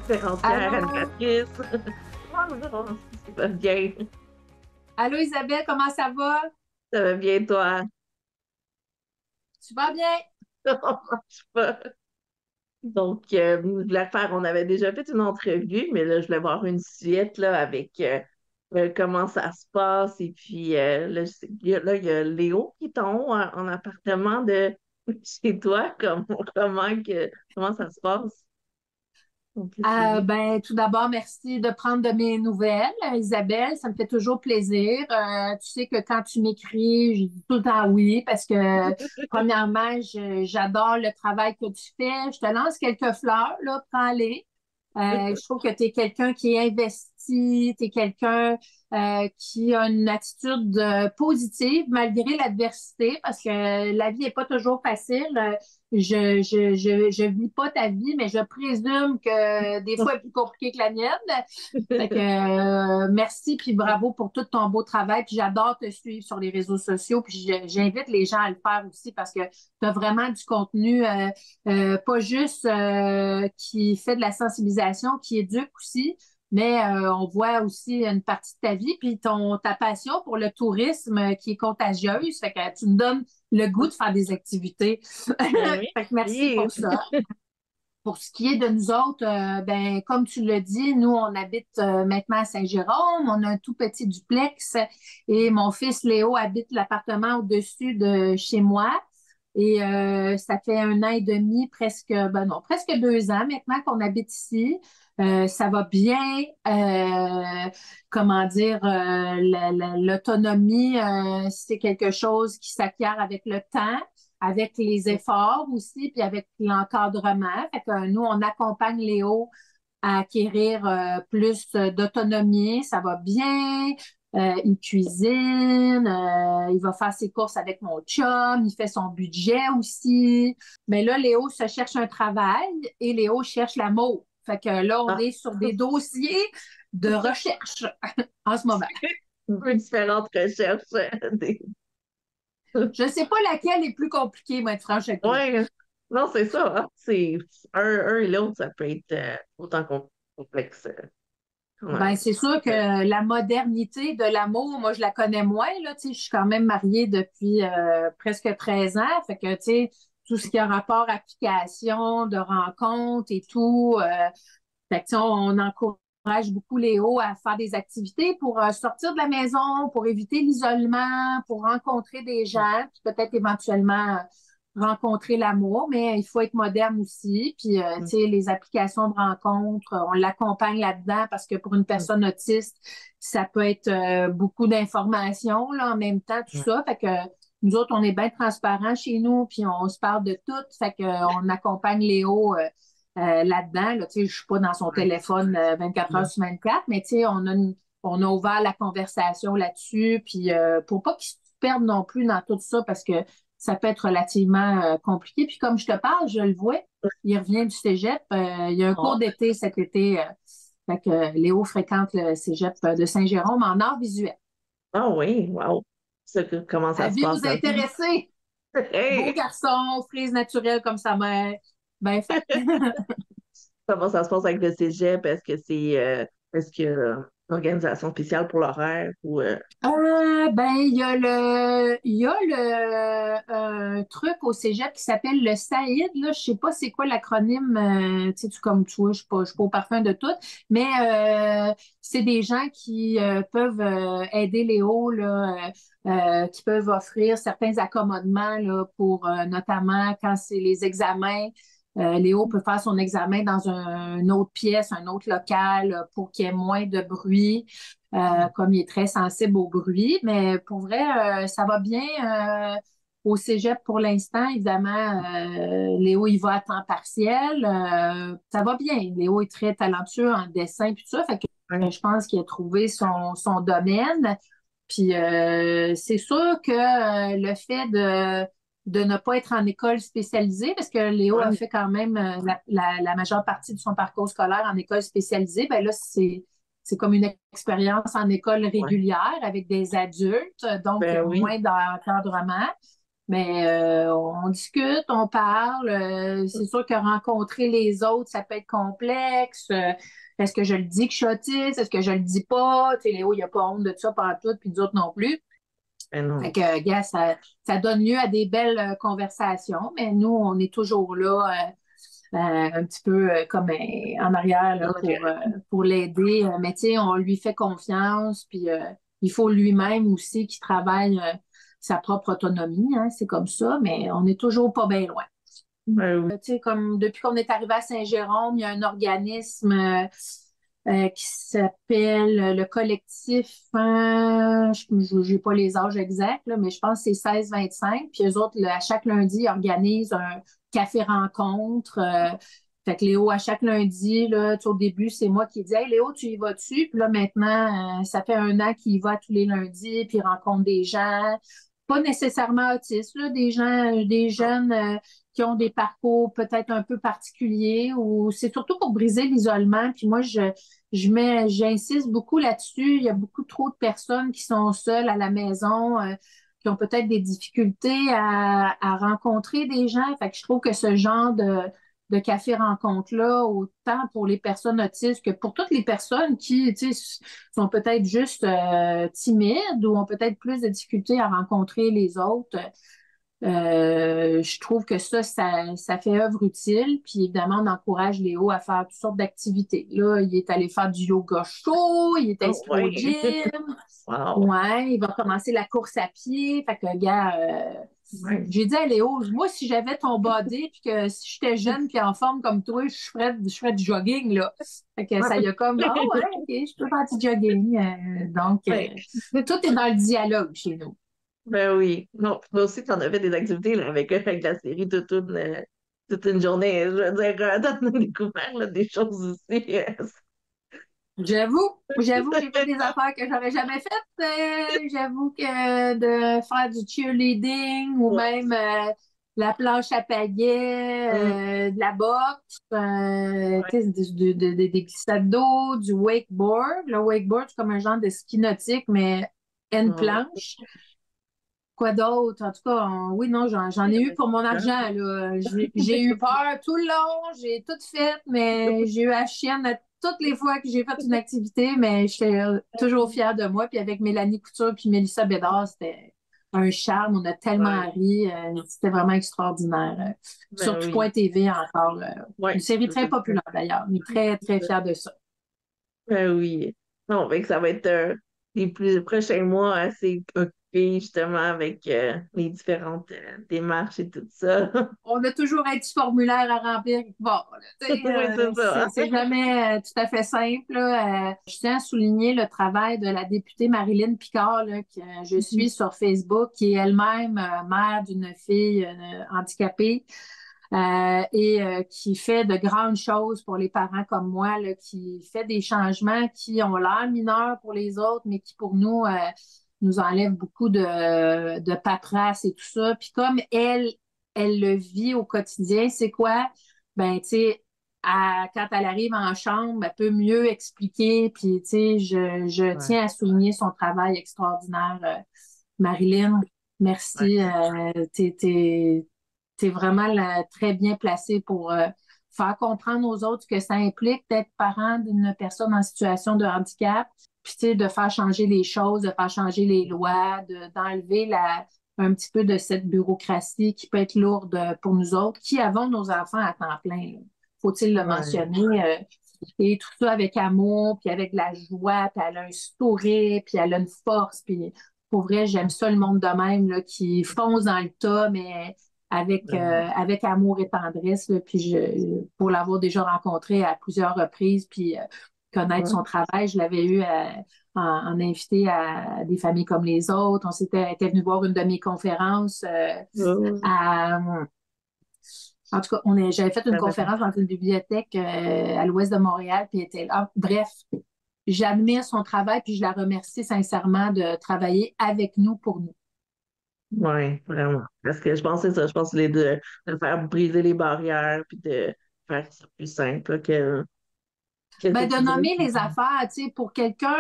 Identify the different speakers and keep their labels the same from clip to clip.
Speaker 1: conférencière,
Speaker 2: Allô?
Speaker 1: animatrice. Bonjour, ça va bien.
Speaker 2: Allô Isabelle, comment ça va?
Speaker 1: Ça va bien, toi?
Speaker 2: Tu vas bien?
Speaker 1: Ça marche pas. Donc, je voulais faire, on avait déjà fait une entrevue, mais là, je voulais voir une suite là, avec comment ça se passe. Et puis, là, il y a Léo qui est en haut en appartement de chez toi. Comment ça se passe? On peut suivre.
Speaker 2: Ben, tout d'abord, merci de prendre de mes nouvelles, Isabelle. Ça me fait toujours plaisir. Tu sais que quand tu m'écris, je dis tout le temps oui parce que, premièrement, j'adore le travail que tu fais. Je te lance quelques fleurs, là, prends-les. Je trouve que tu es quelqu'un qui est investi, tu es quelqu'un qui a une attitude positive malgré l'adversité parce que la vie n'est pas toujours facile. Je vis pas ta vie, mais je présume que des fois, elle est plus compliquée que la mienne. Fait que merci puis bravo pour tout ton beau travail. Puis j'adore te suivre sur les réseaux sociaux. Puis j'invite les gens à le faire aussi parce que tu as vraiment du contenu, pas juste qui fait de la sensibilisation, qui éduque aussi. Mais on voit aussi une partie de ta vie, puis ta passion pour le tourisme qui est contagieuse. Fait que tu me donnes le goût de faire des activités.
Speaker 1: Ben
Speaker 2: Fait que merci
Speaker 1: oui.
Speaker 2: pour ça. Pour ce qui est de nous autres, ben, comme tu l'as dit, nous, on habite maintenant à Saint-Jérôme. On a un tout petit duplex et mon fils Léo habite l'appartement au-dessus de chez moi. Et ça fait 1 an et demi, presque, ben non, presque 2 ans maintenant qu'on habite ici. Ça va bien. Comment dire, l'autonomie, c'est quelque chose qui s'acquiert avec le temps, avec les efforts aussi, puis avec l'encadrement. Fait que nous, on accompagne Léo à acquérir plus d'autonomie. Ça va bien. Il cuisine, il va faire ses courses avec mon chum, il fait son budget aussi. Mais là, Léo se cherche un travail et Léo cherche l'amour. Fait que là, on
Speaker 1: Ah,
Speaker 2: est sur des dossiers de recherche en ce moment.
Speaker 1: un peu différentes recherches.
Speaker 2: Je ne sais pas laquelle est plus compliquée, moi, être franche avec toi.
Speaker 1: Ouais, non, c'est ça, hein. C'est un et l'autre, ça peut être autant complexe quand
Speaker 2: Ben,
Speaker 1: même.
Speaker 2: c'est sûr que la modernité de l'amour, moi, je la connais moins, là, tu sais, je suis quand même mariée depuis presque 13 ans, fait que, tu sais, tout ce qui a rapport application, de rencontres et tout, fait que, tu sais, on encourage beaucoup Léo à faire des activités pour sortir de la maison, pour éviter l'isolement, pour rencontrer des gens, puis peut-être éventuellement rencontrer l'amour, mais il faut être moderne aussi. Puis, tu sais, les applications de rencontres, on l'accompagne là-dedans parce que pour une personne autiste, ça peut être beaucoup d'informations là, en même temps, tout ça. Fait que nous autres, on est bien transparents chez nous, puis on se parle de tout. Fait que on accompagne Léo là-dedans. Là, tu sais, je suis pas dans son téléphone 24 heures sur 24, mais tu sais, on a ouvert la conversation là-dessus, puis pour pas qu'il se perde non plus dans tout ça, parce que ça peut être relativement compliqué. Puis comme je te parle, je le vois, il revient du cégep. Il y a un cours
Speaker 1: Ah,
Speaker 2: d'été cet été. Fait que Léo fréquente le cégep de Saint-Jérôme en art visuel.
Speaker 1: ah oui, wow. Comment ça se
Speaker 2: Aviez-vous
Speaker 1: passe là?
Speaker 2: intéressé? Beau
Speaker 1: Hey!
Speaker 2: garçon, frise naturelle comme sa mère. Ben fait.
Speaker 1: Comment ça se passe avec le cégep? Est-ce que une organisation spéciale pour l'horaire ou
Speaker 2: Ben, il y a le truc au cégep qui s'appelle le SAID, là. Je sais pas c'est quoi l'acronyme, tu sais, comme tu vois, je suis pas au parfum de tout, mais c'est des gens qui peuvent aider Léo, là, qui peuvent offrir certains accommodements, là, pour notamment quand c'est les examens. Léo peut faire son examen dans une autre pièce, un autre local pour qu'il y ait moins de bruit comme il est très sensible au bruit. Mais pour vrai, ça va bien au cégep pour l'instant. Évidemment, Léo, il va à temps partiel. Ça va bien. Léo est très talentueux en dessin et tout ça. Fait que
Speaker 1: ouais,
Speaker 2: je pense qu'il a trouvé son domaine. Puis c'est sûr que le fait de ne pas être en école spécialisée, parce que Léo a
Speaker 1: ouais,
Speaker 2: fait quand même la majeure partie de son parcours scolaire en école spécialisée, ben là, c'est comme une expérience en école
Speaker 1: ouais.
Speaker 2: régulière avec des adultes, donc
Speaker 1: Ben oui.
Speaker 2: moins d'encadrement. Mais on discute, on parle. C'est sûr que rencontrer les autres, ça peut être complexe. Est-ce que je le dis que je suis autiste? Est-ce que je le dis pas? Tu sais, Léo, il n'y a pas honte de ça partout, puis d'autres non plus.
Speaker 1: Ben
Speaker 2: Fait
Speaker 1: non.
Speaker 2: que, gars, ça donne lieu à des belles conversations, mais nous, on est toujours là, un petit peu comme en arrière là, pour l'aider. Mais tu sais, on lui fait confiance, puis il faut lui-même aussi qu'il travaille sa propre autonomie, hein, c'est comme ça, mais on n'est toujours pas bien loin.
Speaker 1: Ben oui.
Speaker 2: Tu sais, comme depuis qu'on est arrivé à Saint-Jérôme, il y a un organisme qui s'appelle le collectif, je n'ai pas les âges exacts, là, mais je pense que c'est 16-25. Puis eux autres, à chaque lundi, ils organisent un café-rencontre. Fait que Léo, à chaque lundi, là, tu sais, au début, c'est moi qui dis Hey Léo, tu y vas-tu? Puis là, maintenant, ça fait 1 an qu'il y va tous les lundis, puis il rencontre des gens, pas nécessairement autistes, là, des gens, des jeunes qui ont des parcours peut-être un peu particuliers, ou c'est surtout pour briser l'isolement. Puis moi, j'insiste beaucoup là-dessus. Il y a beaucoup trop de personnes qui sont seules à la maison, qui ont peut-être des difficultés à rencontrer des gens. Fait que je trouve que ce genre de café-rencontre-là, autant pour les personnes autistes que pour toutes les personnes qui, tu sais, sont peut-être juste timides ou ont peut-être plus de difficultés à rencontrer les autres. Je trouve que ça fait œuvre utile. Puis évidemment, on encourage Léo à faire toutes sortes d'activités. Là, il est allé faire du yoga chaud, il est
Speaker 1: Oh,
Speaker 2: inscrit au
Speaker 1: ouais.
Speaker 2: gym.
Speaker 1: Wow.
Speaker 2: Ouais, il va commencer la course à pied. Fait que, gars,
Speaker 1: Ouais.
Speaker 2: j'ai dit à Léo, moi, si j'avais ton body, puis que si j'étais jeune puis en forme comme toi, je ferais du jogging, là. Fait que ça y a comme, ah ouais, OK, je peux faire du jogging. Donc,
Speaker 1: Ouais.
Speaker 2: tout est dans le dialogue chez nous.
Speaker 1: Ben oui. Non, toi aussi, tu en as fait des activités là, avec la série toute une journée. Je veux dire, t'en as découvert là, des choses aussi.
Speaker 2: J'avoue, j'ai fait des affaires que j'aurais jamais faites. J'avoue que de faire du cheerleading ou
Speaker 1: Ouais.
Speaker 2: même la planche à
Speaker 1: Hum,
Speaker 2: pagaie, de la boxe,
Speaker 1: ouais.
Speaker 2: tu sais, des glissades d'eau, du wakeboard. Le wakeboard, c'est comme un genre de ski nautique, mais une
Speaker 1: Ouais.
Speaker 2: planche. Quoi d'autre? En tout cas, oui, non, j'en ai eu pour mon argent, là. J'ai eu peur tout le long, j'ai tout fait, mais j'ai eu la chienne à toutes les fois que j'ai fait une activité, mais j'étais toujours fière de moi. Puis avec Mélanie Couture puis Mélissa Bédard, c'était un charme. On a tellement
Speaker 1: Ouais.
Speaker 2: ri. C'était vraiment extraordinaire. Sur
Speaker 1: Ben oui.
Speaker 2: Tout.tv encore. Une
Speaker 1: Ouais.
Speaker 2: série très populaire d'ailleurs. On est très, très fiers de ça.
Speaker 1: Ben oui. Non, fait que ça va être les plus prochains mois assez occupés justement avec les différentes démarches et tout ça.
Speaker 2: On a toujours un petit formulaire à remplir. Bon, là, tu sais,
Speaker 1: Oui, c'est ça.
Speaker 2: c'est jamais tout à fait simple, là. Je tiens à souligner le travail de la députée Marilyn Picard, là, que je suis sur Facebook, qui est elle-même mère d'une fille handicapée. Et qui fait de grandes choses pour les parents comme moi, là, qui fait des changements qui ont l'air mineurs pour les autres, mais qui pour nous nous enlèvent beaucoup de paperasse et tout ça. Puis comme elle le vit au quotidien, c'est quoi? Ben, tu sais, quand elle arrive en chambre, elle peut mieux expliquer. Puis, tu sais, je
Speaker 1: Ouais,
Speaker 2: tiens à souligner son travail extraordinaire, Marilyn.
Speaker 1: ouais,
Speaker 2: Merci. T'es vraiment très bien placé pour faire comprendre aux autres que ça implique d'être parent d'une personne en situation de handicap, puis tu sais, de faire changer les choses, de faire changer les lois, d'enlever un petit peu de cette bureaucratie qui peut être lourde pour nous autres, qui avons nos enfants à temps plein, là. Faut-il le
Speaker 1: ouais,
Speaker 2: mentionner? Et tout ça avec amour, puis avec de la joie, puis elle a un sourire, puis elle a une force, puis pour vrai, j'aime ça le monde de même, là, qui fonce dans le tas, mais avec amour et tendresse. Là, puis pour l'avoir déjà rencontré à plusieurs reprises, puis connaître
Speaker 1: ouais,
Speaker 2: son travail, je l'avais eu en invité à des familles comme les autres. Elle était venu voir une de mes conférences
Speaker 1: ouais.
Speaker 2: à, en tout cas, j'avais fait une conférence dans une bibliothèque à l'ouest de Montréal, puis elle était là. Bref, j'admire son travail, puis je la remercie sincèrement de travailler avec nous pour nous.
Speaker 1: Ouais, vraiment. Parce que je pense que c'est ça. Je pense que de faire briser les barrières puis de faire ça plus simple là, que
Speaker 2: Ben,
Speaker 1: c'est
Speaker 2: de
Speaker 1: plus
Speaker 2: nommer
Speaker 1: difficile.
Speaker 2: les affaires, tu sais, pour quelqu'un,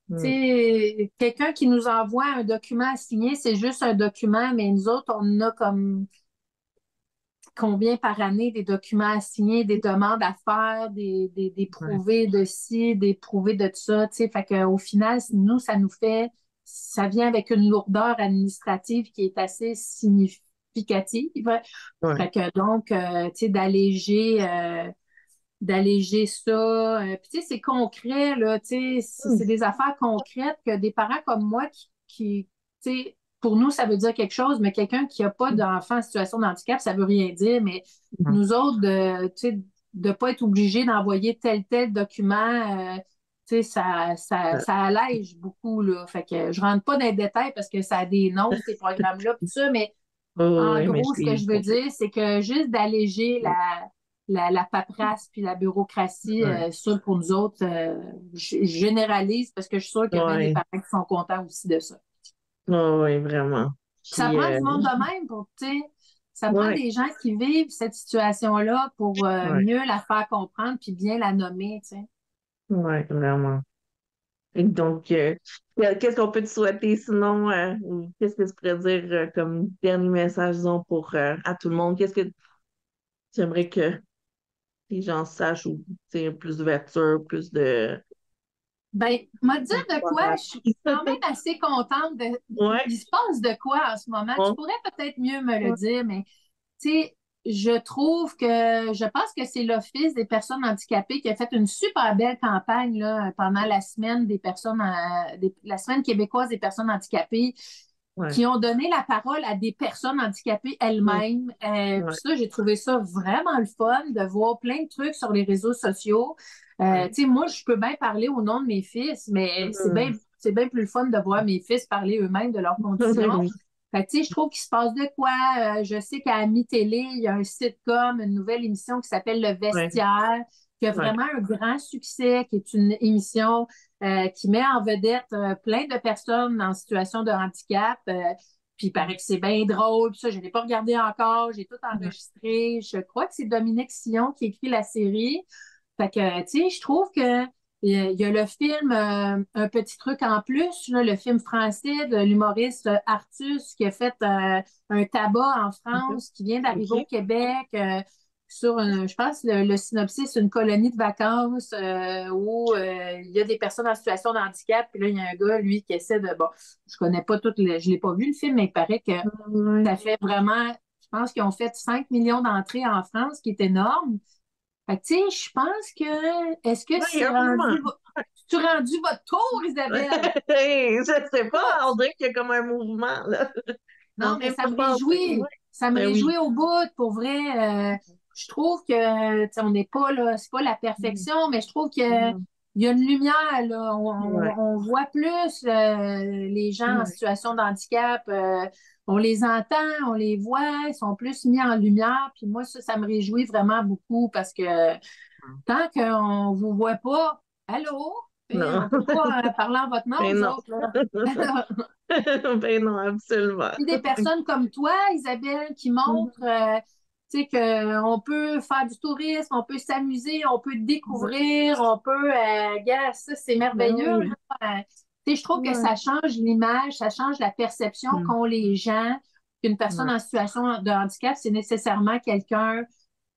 Speaker 1: Mm.
Speaker 2: sais, quelqu'un qui nous envoie un document à signer, c'est juste un document, mais nous autres, on a comme combien par année des documents à signer, des demandes à faire, des
Speaker 1: Ouais.
Speaker 2: prouvés de ci, des prouvés de ça, tu sais. Fait qu'au final, nous, ça vient avec une lourdeur administrative qui est assez significative.
Speaker 1: Ouais.
Speaker 2: Fait que donc, tu sais, d'alléger ça. Puis, tu sais, c'est concret, là, tu sais, c'est
Speaker 1: Mm.
Speaker 2: des affaires concrètes que des parents comme moi tu sais, pour nous, ça veut dire quelque chose, mais quelqu'un qui n'a pas d'enfant en situation de handicap, ça veut rien dire. Mais
Speaker 1: Mm.
Speaker 2: nous autres, tu sais, de pas être obligés d'envoyer tel document, tu sais, ça allège beaucoup, là. Fait que je rentre pas dans les détails parce que ça a des noms, ces programmes-là, tout ça, mais
Speaker 1: Oh,
Speaker 2: en
Speaker 1: oui, mais je
Speaker 2: gros, ce que
Speaker 1: suis
Speaker 2: je veux dire, c'est que juste d'alléger la paperasse puis la bureaucratie,
Speaker 1: ouais.
Speaker 2: ça, pour nous autres, je généralise parce que je suis sûre qu'il y a bien des
Speaker 1: Ouais.
Speaker 2: parents qui sont contents aussi de ça.
Speaker 1: Oh, oui, vraiment.
Speaker 2: Puis ça
Speaker 1: Puis,
Speaker 2: prend du monde de même pour, tu sais, ça prend
Speaker 1: ouais,
Speaker 2: des gens qui vivent cette situation-là pour
Speaker 1: ouais,
Speaker 2: mieux la faire comprendre puis bien la nommer, tu sais.
Speaker 1: ouais, vraiment. Et donc, qu'est-ce qu'on peut te souhaiter sinon, ou qu'est-ce que tu pourrais dire comme dernier message, disons, pour à tout le monde? Qu'est-ce que tu aimerais que les gens sachent ou tu sais, plus d'ouverture, plus de
Speaker 2: Ben, m'a dire de quoi, je suis quand même
Speaker 1: courage?
Speaker 2: assez contente
Speaker 1: Ouais,
Speaker 2: il se passe de quoi en ce moment. Tu
Speaker 1: bon,
Speaker 2: pourrais peut-être mieux me le
Speaker 1: ouais,
Speaker 2: dire, mais tu sais, je pense que c'est l'Office des personnes handicapées qui a fait une super belle campagne là, pendant la semaine la semaine québécoise des personnes handicapées,
Speaker 1: ouais,
Speaker 2: qui ont donné la parole à des personnes handicapées
Speaker 1: mm,
Speaker 2: elles-mêmes.
Speaker 1: ouais,
Speaker 2: Puis ça, j'ai trouvé ça vraiment le fun de voir plein de trucs sur les réseaux sociaux.
Speaker 1: ouais.
Speaker 2: Tu sais, moi, je peux bien parler au nom de mes fils, mais
Speaker 1: Mhm.
Speaker 2: c'est bien plus le fun de voir mes fils parler eux-mêmes de leurs conditions.
Speaker 1: Oui,
Speaker 2: Fait que, tu sais, je trouve qu'il se passe de quoi. Je sais qu'à Ami Télé, il y a un sitcom, une nouvelle émission qui s'appelle Le
Speaker 1: ouais,
Speaker 2: Vestiaire, qui a
Speaker 1: ouais,
Speaker 2: vraiment un grand succès, qui est une émission qui met en vedette plein de personnes en situation de handicap. Puis il paraît que c'est bien drôle. Puis ça, je ne l'ai pas regardé encore. J'ai tout
Speaker 1: ouais,
Speaker 2: enregistré. Je crois que c'est Dominique Sillon qui écrit la série. Fait que, tu sais, je trouve que il y a le film Un petit truc en plus, là, le film français de l'humoriste Artus qui a fait un tabac en
Speaker 1: mhm.
Speaker 2: France, qui vient d'arriver au
Speaker 1: OK.
Speaker 2: Québec je pense, le synopsis, une colonie de vacances où il y a des personnes en situation de handicap. Puis là, il y a un gars, lui, qui essaie de... Bon, je connais pas je l'ai pas vu le film, mais il paraît que
Speaker 1: Ouais.
Speaker 2: ça fait vraiment... Je pense qu'ils ont fait 5 millions d'entrées en France, ce qui est énorme. Fait que, tu sais, je pense que. Est-ce que
Speaker 1: Ouais, il y a un mouvement.
Speaker 2: tu rendu votre tour, Isabelle?
Speaker 1: Je sais pas,
Speaker 2: Écoute,
Speaker 1: on dirait qu'il y a comme un mouvement, là. On
Speaker 2: non,
Speaker 1: n'a
Speaker 2: mais
Speaker 1: même
Speaker 2: ça
Speaker 1: pas
Speaker 2: me
Speaker 1: pensé.
Speaker 2: réjouit.
Speaker 1: Ouais.
Speaker 2: Ça me
Speaker 1: Ben oui.
Speaker 2: réjouit au bout, pour vrai. Je trouve que, tu sais, on n'est pas là, c'est pas la
Speaker 1: Mm.
Speaker 2: perfection, mais je trouve que
Speaker 1: Mm.
Speaker 2: il y a une lumière, là.
Speaker 1: Ouais.
Speaker 2: On voit plus les gens en
Speaker 1: Ouais.
Speaker 2: situation de handicap. On les entend, on les voit, ils sont plus mis en lumière. Puis moi, ça me réjouit vraiment beaucoup parce que tant qu'on ne vous voit pas, allô? Et on
Speaker 1: Non.
Speaker 2: ne peut pas parler en votre nom,
Speaker 1: Ben
Speaker 2: nous
Speaker 1: non.
Speaker 2: autres, là.
Speaker 1: Ben non, absolument.
Speaker 2: Puis des personnes comme toi, Isabelle, qui montrent
Speaker 1: Mhm.
Speaker 2: tu sais, qu'on peut faire du tourisme, on peut s'amuser, on peut
Speaker 1: Ouais.
Speaker 2: découvrir, on peut, gars, ça, c'est
Speaker 1: Ben
Speaker 2: merveilleux,
Speaker 1: oui.
Speaker 2: là. Tu sais, je trouve que
Speaker 1: Ouais.
Speaker 2: ça change l'image, ça change la perception
Speaker 1: Mm.
Speaker 2: qu'ont les gens qu'une personne
Speaker 1: Ouais.
Speaker 2: en situation de handicap, c'est nécessairement quelqu'un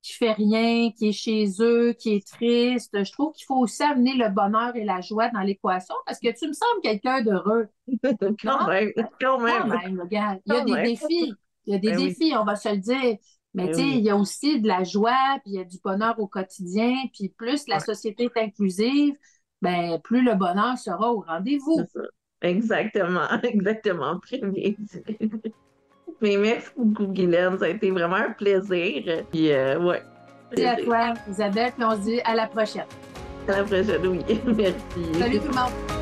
Speaker 2: qui fait rien, qui est chez eux, qui est triste. Je trouve qu'il faut aussi amener le bonheur et la joie dans l'équation parce que tu me sembles quelqu'un d'heureux, non?
Speaker 1: Quand même, quand
Speaker 2: Quand
Speaker 1: même,
Speaker 2: même, regarde, il y a
Speaker 1: quand
Speaker 2: des
Speaker 1: même.
Speaker 2: défis. Il y a des
Speaker 1: Ben oui.
Speaker 2: défis, on va se le dire. Mais
Speaker 1: Ben
Speaker 2: tu sais, il
Speaker 1: oui.
Speaker 2: y a aussi de la joie, puis il y a du bonheur au quotidien, puis plus la
Speaker 1: Ouais,
Speaker 2: société est inclusive, ben plus le bonheur sera au
Speaker 1: c'est
Speaker 2: rendez-vous.
Speaker 1: ça. Exactement, exactement. Très bien dit. Mais merci beaucoup, Guylaine. Ça a été vraiment un plaisir. Puis, ouais,
Speaker 2: Merci à
Speaker 1: plaisir.
Speaker 2: toi, Isabelle, puis on se dit à la prochaine.
Speaker 1: À la prochaine, oui.
Speaker 2: Salut
Speaker 1: Merci.
Speaker 2: tout le monde!